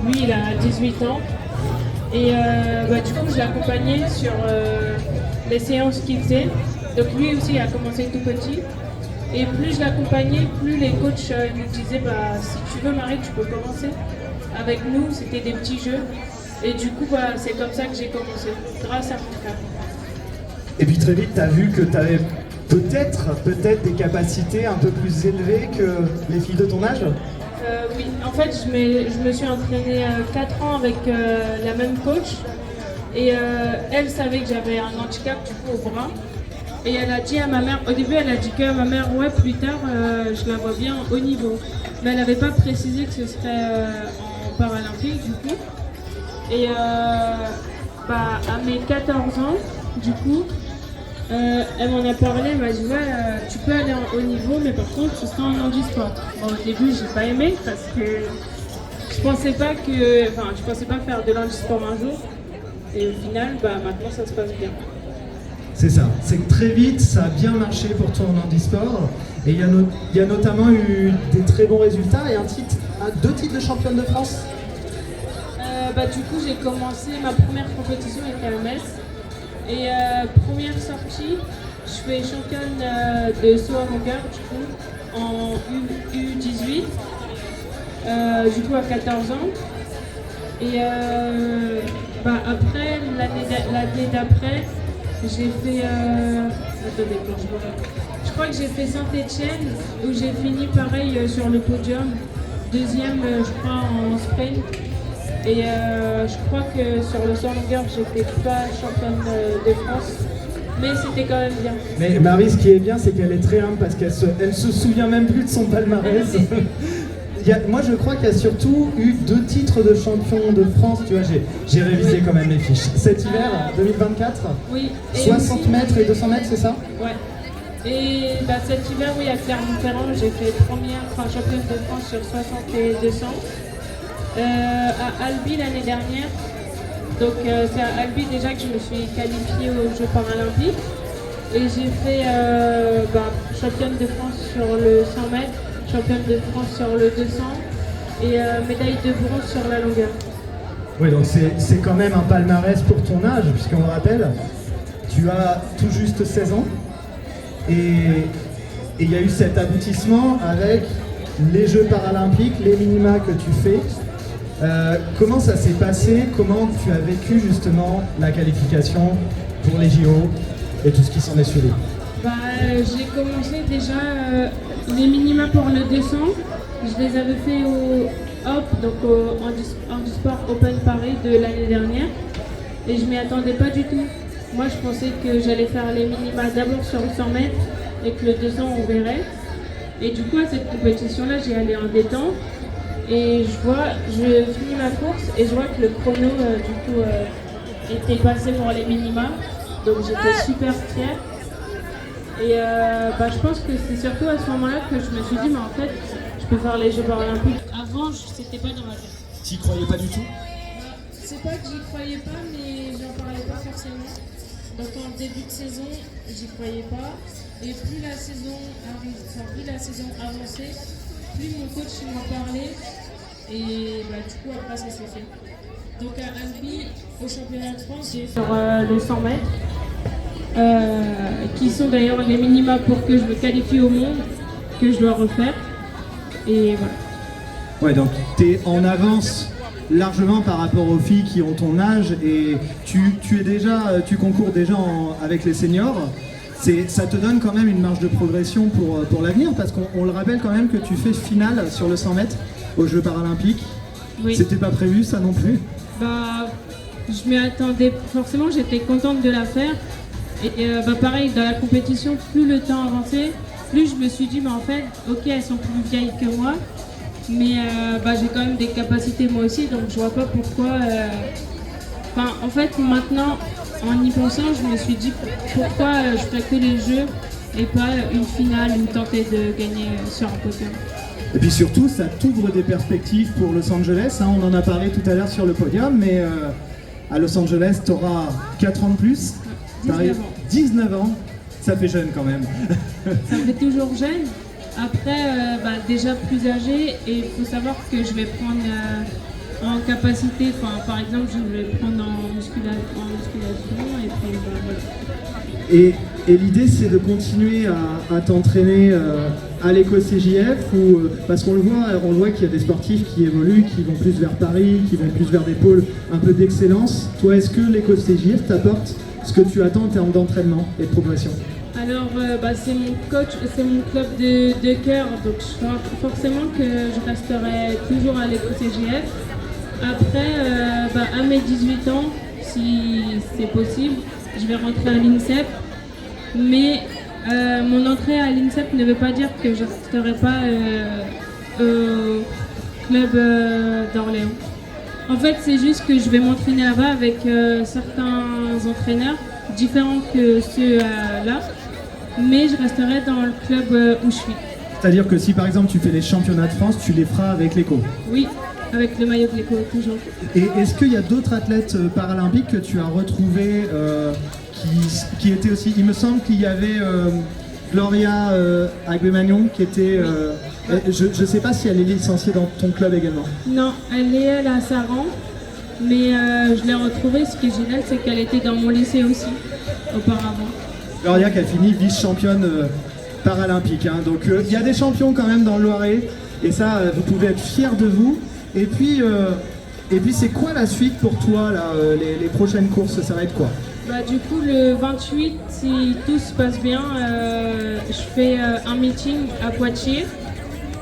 lui, il a 18 ans. Et du coup, je l'ai accompagné sur les séances qu'il faisait. Donc lui aussi a commencé tout petit. Et plus je l'accompagnais, plus les coachs nous disaient si tu veux Marie, tu peux commencer. Avec nous, c'était des petits jeux. Et du coup, c'est comme ça que j'ai commencé, grâce à mon frère. Et puis très vite, tu as vu que tu avais peut-être des capacités un peu plus élevées que les filles de ton âge? Oui, en fait, je me suis entraînée 4 ans avec la même coach. Et elle savait que j'avais un handicap du coup au bras. Et elle a dit à ma mère, au début elle a dit que ma mère, ouais, plus tard, je la vois bien au haut niveau. Mais elle n'avait pas précisé que ce serait en paralympique du coup. Et à mes 14 ans, du coup, elle m'en a parlé, elle m'a dit ouais, tu peux aller en haut niveau, mais par contre ce sera en handisport. Bon, au début j'ai pas aimé parce que je pensais pas faire de l'handisport un jour. Et au final, maintenant ça se passe bien. C'est ça, c'est que très vite ça a bien marché pour toi en handisport et il y a notamment eu des très bons résultats et 2 titres de championne de France. Du coup j'ai commencé, ma première compétition était à Metz et première sortie, je fais championne de saut à longueur du coup en U18 du coup à 14 ans et après l'année d'après j'ai fait je crois que j'ai fait Saint-Étienne où j'ai fini pareil sur le podium, deuxième je crois en sprint. Et je crois que sur le saut en longueur, j'étais pas championne de France, mais c'était quand même bien. Mais Marie, ce qui est bien, c'est qu'elle est très humble parce qu'elle se souvient même plus de son palmarès. Moi, je crois qu'il y a surtout eu 2 titres de champion de France. Tu vois, j'ai révisé quand même les fiches. Cet hiver, 2024, oui. 60 mètres et 200 mètres, c'est ça? Ouais. Et cet hiver, oui, à Clermont-Ferrand, j'ai fait championne de France sur 60 et 200. À Albi l'année dernière. Donc c'est à Albi déjà que je me suis qualifiée aux Jeux paralympiques. Et j'ai fait championne de France sur le 100 mètres, championne de France sur le 200 et médaille de bronze sur la longueur. Oui, donc c'est quand même un palmarès pour ton âge, puisqu'on le rappelle, tu as tout juste 16 ans. Et il y a eu cet aboutissement avec les Jeux paralympiques, les minima que tu fais. Comment ça s'est passé? Comment tu as vécu justement la qualification pour les JO et tout ce qui s'en est suivi? J'ai commencé déjà les minima pour le 200. Je les avais fait au HOP, donc au Handisport Open Paris de l'année dernière. Et je m'y attendais pas du tout. Moi je pensais que j'allais faire les minima d'abord sur le 100 mètres et que le 200 on verrait. Et du coup à cette compétition-là j'ai allé en détente. Et je finis ma course et je vois que le chrono était passé pour les minima, donc j'étais super fière. Et je pense que c'est surtout à ce moment-là que je me suis dit, mais en fait, je peux faire les Jeux paralympiques. Avant, c'était pas dans ma tête. T'y croyais pas du tout? C'est pas que j'y croyais pas, mais j'en parlais pas forcément. Donc en début de saison, j'y croyais pas. Et plus la saison avançait, plus mon coach m'en parlait. Et du coup, après, ça s'est fait. Donc à Albi, au championnat de France, j'ai sur le 100 mètres, qui sont d'ailleurs les minima pour que je me qualifie au monde, que je dois refaire. Et voilà. Ouais, donc tu es en avance largement par rapport aux filles qui ont ton âge et tu concours déjà avec les seniors. Ça te donne quand même une marge de progression pour l'avenir parce qu'on le rappelle quand même que tu fais finale sur le 100 mètres aux Jeux paralympiques. Oui. C'était pas prévu ça non plus? Je m'y attendais, forcément j'étais contente de la faire. Et pareil, dans la compétition, plus le temps avançait, plus je me suis dit, mais en fait, ok, elles sont plus vieilles que moi, mais j'ai quand même des capacités moi aussi, donc je vois pas pourquoi... en fait, maintenant, en y pensant, je me suis dit, pourquoi je ferais que les Jeux et pas une finale ou tenter de gagner sur un podium. Et puis surtout, ça t'ouvre des perspectives pour Los Angeles, hein, on en a parlé tout à l'heure sur le podium, mais à Los Angeles, tu auras 4 ans de plus. 19 ans. 19 ans, ça fait jeune quand même. Ça me fait toujours jeune. Après, déjà plus âgé, et il faut savoir que je vais prendre en capacité. Enfin, par exemple, je vais prendre en musculation et puis voilà. Et l'idée, c'est de continuer à t'entraîner à l'éco-CJF ou parce qu'on le voit qu'il y a des sportifs qui évoluent, qui vont plus vers Paris, qui vont plus vers des pôles un peu d'excellence. Toi, est-ce que l'éco-CJF t'apporte ce que tu attends en termes d'entraînement et de progression? Alors, c'est mon coach, c'est mon club de cœur, donc forcément que je resterai toujours à l'éco-CJF. Après, à mes 18 ans, si c'est possible, je vais rentrer à l'INSEP. Mais mon entrée à l'INSEP ne veut pas dire que je ne resterai pas au club d'Orléans. En fait, c'est juste que je vais m'entraîner là-bas avec certains entraîneurs différents que ceux-là, mais je resterai dans le club où je suis. C'est-à-dire que si par exemple tu fais les championnats de France, tu les feras avec l'éco? Oui, avec le maillot de l'éco, toujours. Et est-ce qu'il y a d'autres athlètes paralympiques que tu as retrouvés qui étaient aussi... Il me semble qu'il y avait Gloria Agbemagnon qui était... je ne sais pas si elle est licenciée dans ton club également. Non, elle à Saran, mais je l'ai retrouvée. Ce qui est génial, c'est qu'elle était dans mon lycée aussi, auparavant. Gloria qui a fini vice-championne paralympique. Hein. Donc il y a des champions quand même dans le Loiret, et ça, vous pouvez être fiers de vous. Et puis c'est quoi la suite pour toi, là, les prochaines courses, ça va être quoi? Du coup, le 28, si tout se passe bien, je fais un meeting à Poitiers.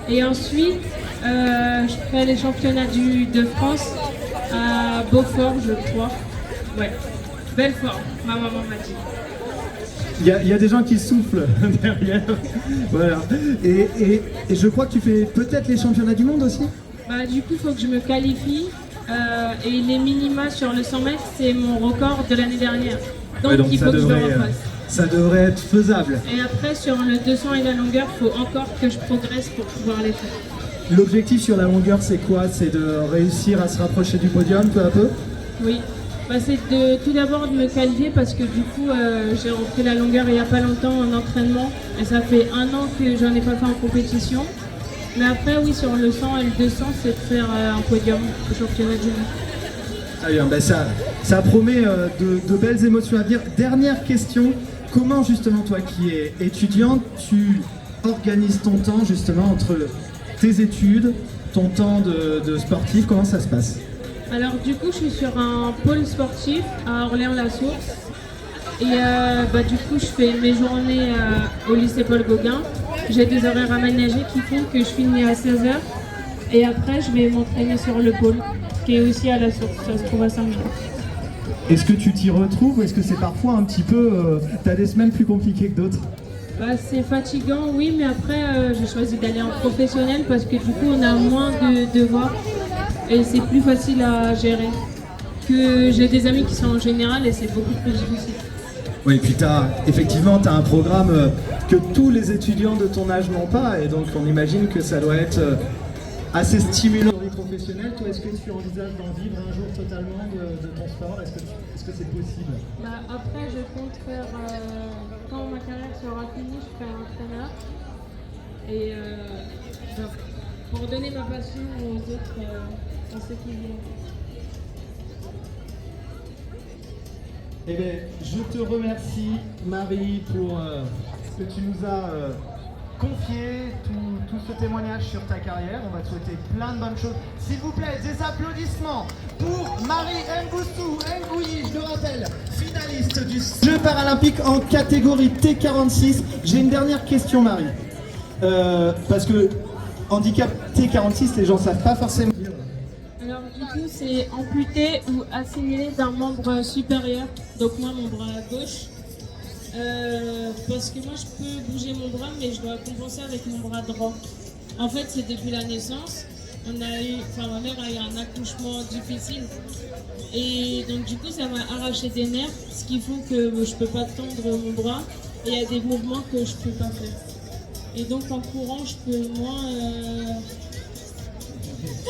Et ensuite, je ferai les championnats de France à Beaufort, je crois. Ouais, Belfort, ma maman m'a dit. Il y a des gens qui soufflent derrière. Voilà. Et je crois que tu fais peut-être les championnats du monde aussi? Du coup, il faut que je me qualifie. Et les minima sur le 100 mètres, c'est mon record de l'année dernière. Donc, ouais, donc il faut que je le refasse. Ça devrait être faisable. Et après, sur le 200 et la longueur, il faut encore que je progresse pour pouvoir les faire. L'objectif sur la longueur, c'est quoi? C'est de réussir à se rapprocher du podium peu à peu? Oui. C'est tout d'abord de me qualifier parce que du coup, j'ai repris la longueur il n'y a pas longtemps en entraînement. Et ça fait 1 an que j'en ai pas fait en compétition. Mais après, oui, sur le 100 et le 200, c'est de faire un podium au championnat du monde. Très bien, ça promet de belles émotions à venir. Dernière question, comment justement toi qui es étudiante, tu organises ton temps justement entre tes études, ton temps de sportif, comment ça se passe? Alors du coup, je suis sur un pôle sportif à Orléans-la-Source. Et du coup, je fais mes journées au lycée Paul Gauguin. J'ai des horaires aménagés qui font que je finis à 16h. Et après, je vais m'entraîner sur le pôle, qui est aussi à la source. Ça se trouve à 5 minutes. Est-ce que tu t'y retrouves ou est-ce que c'est parfois un petit peu... t'as des semaines plus compliquées que d'autres? C'est fatigant, oui, mais après, j'ai choisi d'aller en professionnel parce que du coup, on a moins de devoirs et c'est plus facile à gérer. Que j'ai des amis qui sont en général et c'est beaucoup plus difficile. Oui, et puis effectivement, tu as un programme que tous les étudiants de ton âge n'ont pas, et donc on imagine que ça doit être assez stimulant. Dans les professionnels, toi, est-ce que tu envisages d'en vivre un jour totalement de ton sport? Est-ce que c'est possible? Après, je compte faire, quand ma carrière sera finie, je ferai un entraîneur. Et pour donner ma passion aux autres, à ceux qui viennent. Eh bien, je te remercie, Marie, pour ce que tu nous as confié, tout ce témoignage sur ta carrière. On va te souhaiter plein de bonnes choses. S'il vous plaît, des applaudissements pour Marie Mboussou Ngouyi, je le rappelle, finaliste du Jeux paralympiques en catégorie T46. J'ai une dernière question, Marie. Parce que handicap T46, les gens ne savent pas forcément. Alors du coup, c'est amputé ou assimilé d'un membre supérieur. Donc moi, mon bras gauche. Parce que moi, je peux bouger mon bras, mais je dois compenser avec mon bras droit. En fait, c'est depuis la naissance. Ma mère a eu un accouchement difficile. Et donc du coup, ça m'a arraché des nerfs, ce qui fait que je peux pas tendre mon bras. Et il y a des mouvements que je peux pas faire. Et donc en courant, je peux moins...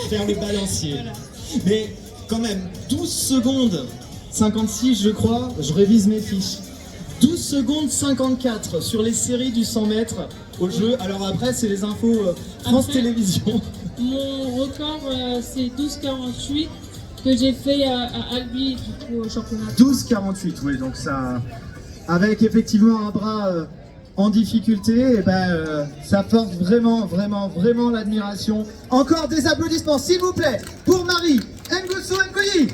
faire le balancier. Voilà. Mais quand même, 12 secondes 56, je crois, je révise mes fiches. 12 secondes 54 sur les séries du 100 mètres au jeu. Alors après, c'est les infos France Télévisions. Mon record, c'est 12,48 que j'ai fait à Albi, du coup, au championnat. 12,48, oui, donc ça, avec effectivement un bras en difficulté, et ça porte vraiment l'admiration. Encore des applaudissements, s'il vous plaît, pour Marie Ngosso Ngoyi.